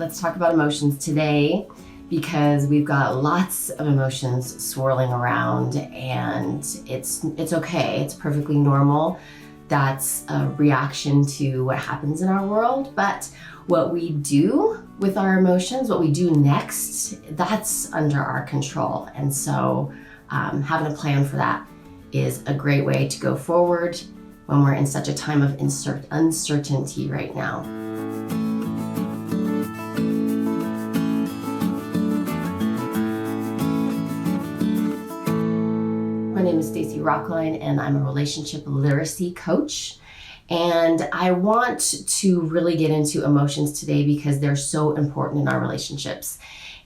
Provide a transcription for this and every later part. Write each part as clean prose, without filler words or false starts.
let's talk about emotions today because we've got lots of emotions swirling around, and it's okay. It's perfectly normal. That's a reaction to what happens in our world. But what we do with our emotions, what we do next, that's under our control. And so having a plan for that is a great way to go forward when we're in such a time of uncertainty right now. My name is Stacy Rocklein, and I'm a relationship literacy coach. And I want to really get into emotions today because they're so important in our relationships.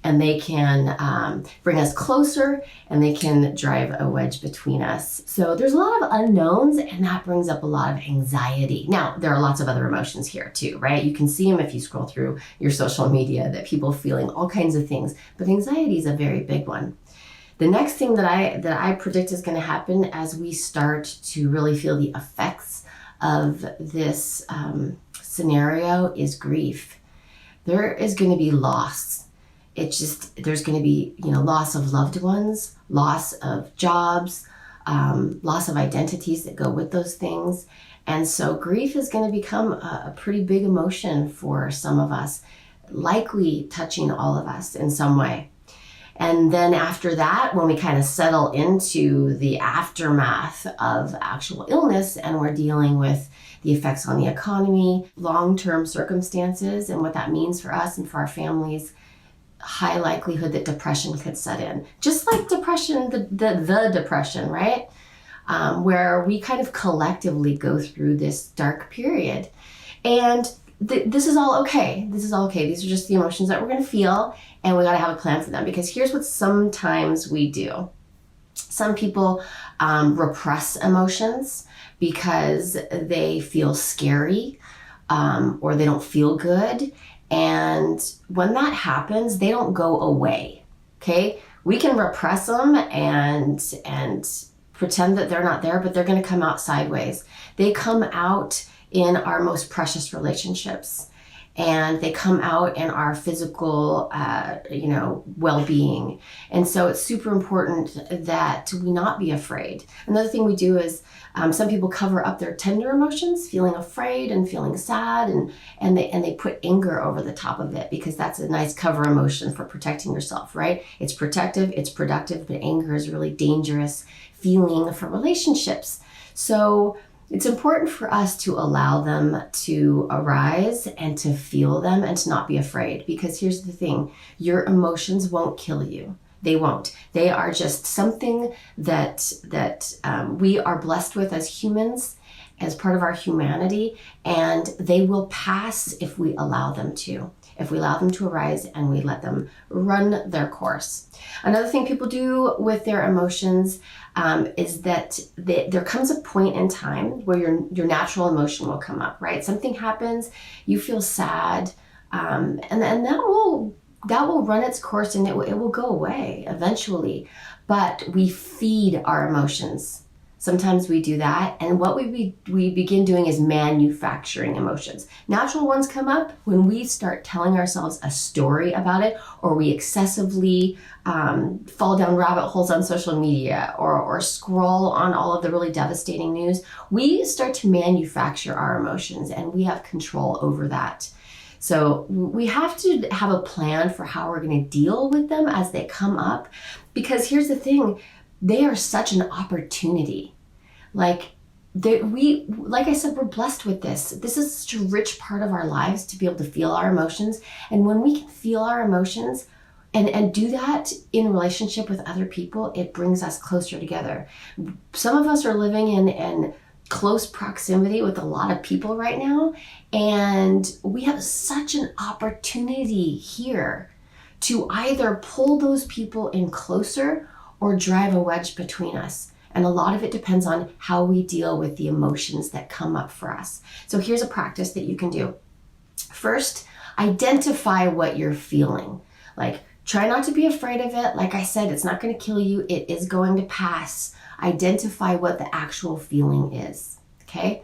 And they can bring us closer, and they can drive a wedge between us. So there's a lot of unknowns, and that brings up a lot of anxiety. Now, there are lots of other emotions here too, right? You can see them if you scroll through your social media, that people feeling all kinds of things. But anxiety is a very big one. The next thing that I predict is going to happen as we start to really feel the effects of this scenario is grief. There is going to be loss. There's going to be, loss of loved ones, loss of jobs, loss of identities that go with those things. And so grief is going to become a pretty big emotion for some of us, likely touching all of us in some way. And then after that, when we kind of settle into the aftermath of actual illness and we're dealing with the effects on the economy, long-term circumstances, and what that means for us and for our families, high likelihood that depression could set in. Just like depression, the depression, right? Where we kind of collectively go through this dark period. And this is all okay. This is all okay. These are just the emotions that we're going to feel, and we got to have a plan for them, because here's what sometimes we do. Some people repress emotions because they feel scary or they don't feel good. And when that happens, they don't go away, okay? We can repress them and pretend that they're not there, but they're going to come out sideways. They come out in our most precious relationships, and they come out in our physical, well-being. And so it's super important that we not be afraid. Another thing we do is some people cover up their tender emotions, feeling afraid and feeling sad, and they put anger over the top of it, because that's a nice cover emotion for protecting yourself, right? It's protective, it's productive, but anger is a really dangerous feeling for relationships. So it's important for us to allow them to arise and to feel them and to not be afraid, because here's the thing, your emotions won't kill you. They won't. They are just something that we are blessed with as humans, as part of our humanity, and they will pass if we allow them to. If we allow them to arise and we let them run their course. Another thing people do with their emotions is that there comes a point in time where your natural emotion will come up, right? Something happens, you feel sad, and that will run its course, and it will go away eventually. But we feed our emotions. Sometimes we do that, and what we begin doing is manufacturing emotions. Natural ones come up when we start telling ourselves a story about it, or we excessively fall down rabbit holes on social media, or scroll on all of the really devastating news. We start to manufacture our emotions, and we have control over that. So we have to have a plan for how we're going to deal with them as they come up, because here's the thing, they are such an opportunity. Like I said, we're blessed with this. This is such a rich part of our lives to be able to feel our emotions. And when we can feel our emotions and do that in relationship with other people, it brings us closer together. Some of us are living in close proximity with a lot of people right now, and we have such an opportunity here to either pull those people in closer or drive a wedge between us. And a lot of it depends on how we deal with the emotions that come up for us. So here's a practice that you can do. First, identify what you're feeling. Like, try not to be afraid of it. Like I said, it's not going to kill you. It is going to pass. Identify what the actual feeling is. Okay?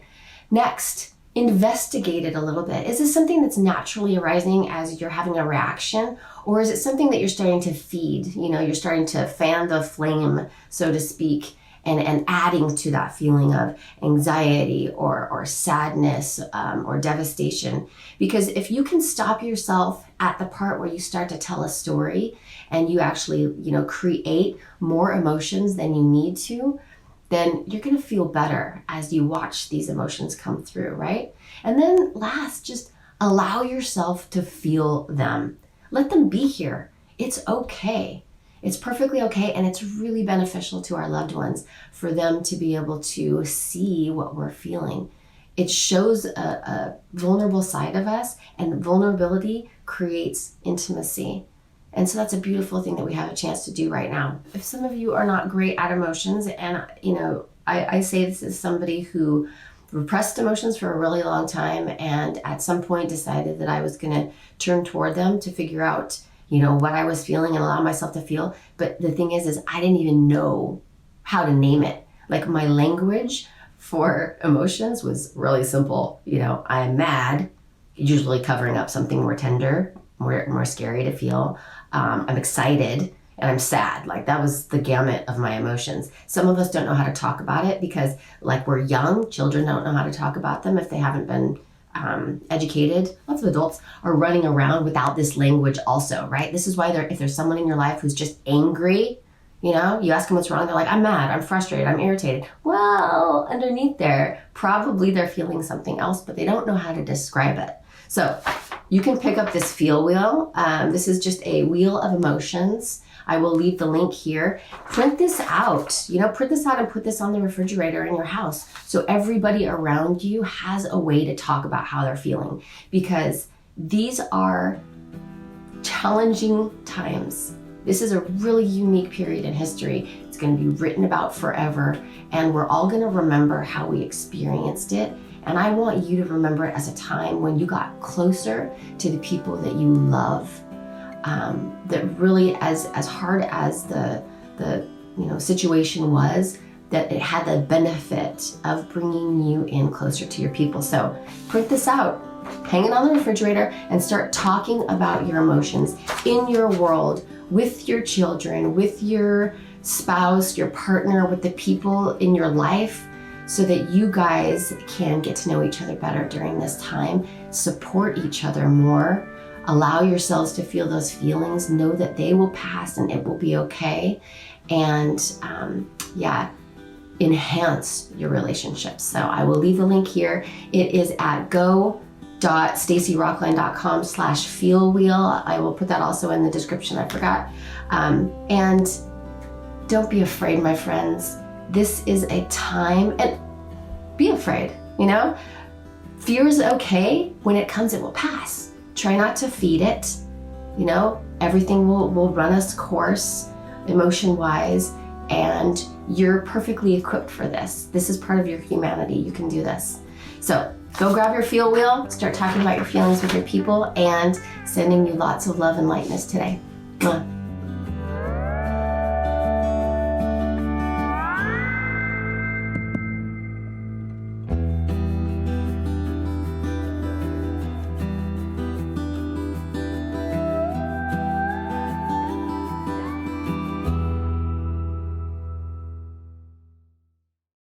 Next, investigate it a little bit. Is this something that's naturally arising as you're having a reaction? Or is it something that you're starting to feed? You're starting to fan the flame, so to speak, and adding to that feeling of anxiety or sadness or devastation. Because if you can stop yourself at the part where you start to tell a story and you actually, create more emotions than you need to, then you're going to feel better as you watch these emotions come through, right? And then last, just allow yourself to feel them. Let them be here. It's okay. It's perfectly okay, and it's really beneficial to our loved ones for them to be able to see what we're feeling. It shows a vulnerable side of us, and vulnerability creates intimacy. And so that's a beautiful thing that we have a chance to do right now. If some of you are not great at emotions, and I say this as somebody who repressed emotions for a really long time, and at some point decided that I was going to turn toward them to figure out what I was feeling and allow myself to feel. But the thing is I didn't even know how to name it. Like, my language for emotions was really simple. I'm mad, usually covering up something more tender, more scary to feel. I'm excited, and I'm sad. Like, that was the gamut of my emotions. Some of us don't know how to talk about it because, like, we're young. Children don't know how to talk about them if they haven't been educated. Lots of adults are running around without this language also, right? This is why if there's someone in your life who's just angry, you ask them what's wrong, they're like, I'm mad, I'm frustrated, I'm irritated. Well, underneath there, probably they're feeling something else, but they don't know how to describe it. So you can pick up this feel wheel. This is just a wheel of emotions. I will leave the link here. Print this out, print this out and put this on the refrigerator in your house so everybody around you has a way to talk about how they're feeling, because these are challenging times. This is a really unique period in history. It's going to be written about forever, and we're all going to remember how we experienced it. And I want you to remember it as a time when you got closer to the people that you love. That really, as hard as the situation was, that it had the benefit of bringing you in closer to your people. So print this out, hang it on the refrigerator, and start talking about your emotions in your world, with your children, with your spouse, your partner, with the people in your life, so that you guys can get to know each other better during this time, support each other more. Allow yourselves to feel those feelings. Know that they will pass and it will be okay. And enhance your relationships. So I will leave the link here. It is at go.stacyrocklein.com/feelwheel. I will put that also in the description. I forgot. And don't be afraid, my friends. This is a time, and be afraid, Fear is okay. When it comes, it will pass. Try not to feed it. Everything will run its course emotion-wise, and you're perfectly equipped for this. This is part of your humanity. You can do this. So go grab your feel wheel, start talking about your feelings with your people, and sending you lots of love and lightness today. Mwah.